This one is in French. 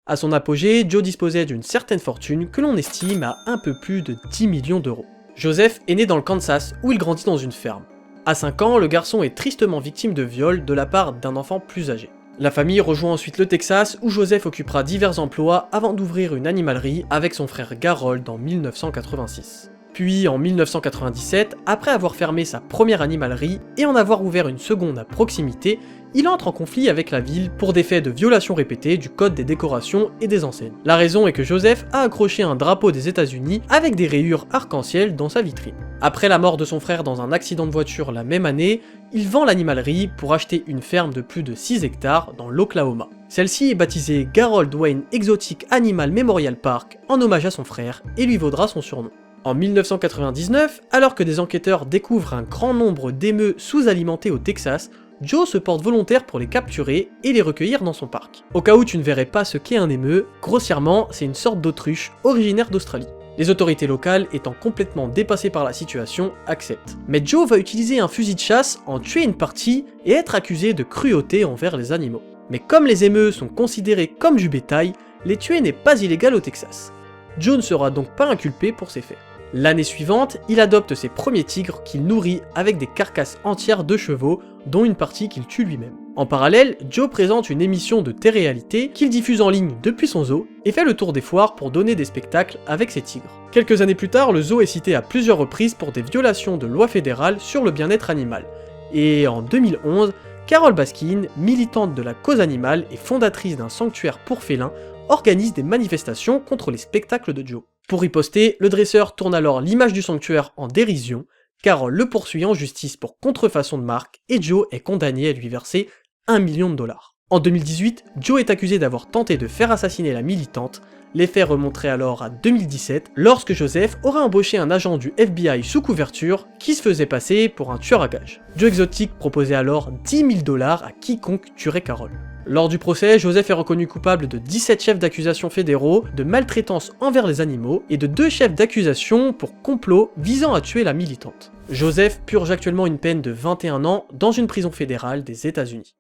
À son apogée, Joe disposait d'une certaine fortune que l'on estime à un peu plus de 10 millions d'euros. Joseph est né dans le Kansas où il grandit dans une ferme. À 5 ans, le garçon est tristement victime de viol de la part d'un enfant plus âgé. La famille rejoint ensuite le Texas où Joseph occupera divers emplois avant d'ouvrir une animalerie avec son frère Garold en 1986. Puis en 1997, après avoir fermé sa première animalerie et en avoir ouvert une seconde à proximité, il entre en conflit avec la ville pour des faits de violation répétée du code des décorations et des enseignes. La raison est que Joseph a accroché un drapeau des États-Unis avec des rayures arc-en-ciel dans sa vitrine. Après la mort de son frère dans un accident de voiture la même année, il vend l'animalerie pour acheter une ferme de plus de 6 hectares dans l'Oklahoma. Celle-ci est baptisée Garold Wayne Exotic Animal Memorial Park en hommage à son frère et lui vaudra son surnom. En 1999, alors que des enquêteurs découvrent un grand nombre d'émeus sous-alimentés au Texas, Joe se porte volontaire pour les capturer et les recueillir dans son parc. Au cas où tu ne verrais pas ce qu'est un émeu, grossièrement, c'est une sorte d'autruche originaire d'Australie. Les autorités locales, étant complètement dépassées par la situation, acceptent. Mais Joe va utiliser un fusil de chasse, en tuer une partie et être accusé de cruauté envers les animaux. Mais comme les émeus sont considérés comme du bétail, les tuer n'est pas illégal au Texas. Joe ne sera donc pas inculpé pour ces faits. L'année suivante, il adopte ses premiers tigres qu'il nourrit avec des carcasses entières de chevaux, dont une partie qu'il tue lui-même. En parallèle, Joe présente une émission de télé-réalité qu'il diffuse en ligne depuis son zoo et fait le tour des foires pour donner des spectacles avec ses tigres. Quelques années plus tard, le zoo est cité à plusieurs reprises pour des violations de lois fédérales sur le bien-être animal. Et en 2011, Carole Baskin, militante de la cause animale et fondatrice d'un sanctuaire pour félins, organise des manifestations contre les spectacles de Joe. Pour riposter, le dresseur tourne alors l'image du sanctuaire en dérision, Carole le poursuit en justice pour contrefaçon de marque et Joe est condamné à lui verser 1 million de dollars. En 2018, Joe est accusé d'avoir tenté de faire assassiner la militante. Les faits remonteraient alors à 2017, lorsque Joseph aurait embauché un agent du FBI sous couverture qui se faisait passer pour un tueur à gages. Joe Exotic proposait alors 10 000 dollars à quiconque tuerait Carole. Lors du procès, Joseph est reconnu coupable de 17 chefs d'accusation fédéraux, de maltraitance envers les animaux et de 2 chefs d'accusation pour complot visant à tuer la militante. Joseph purge actuellement une peine de 21 ans dans une prison fédérale des États-Unis.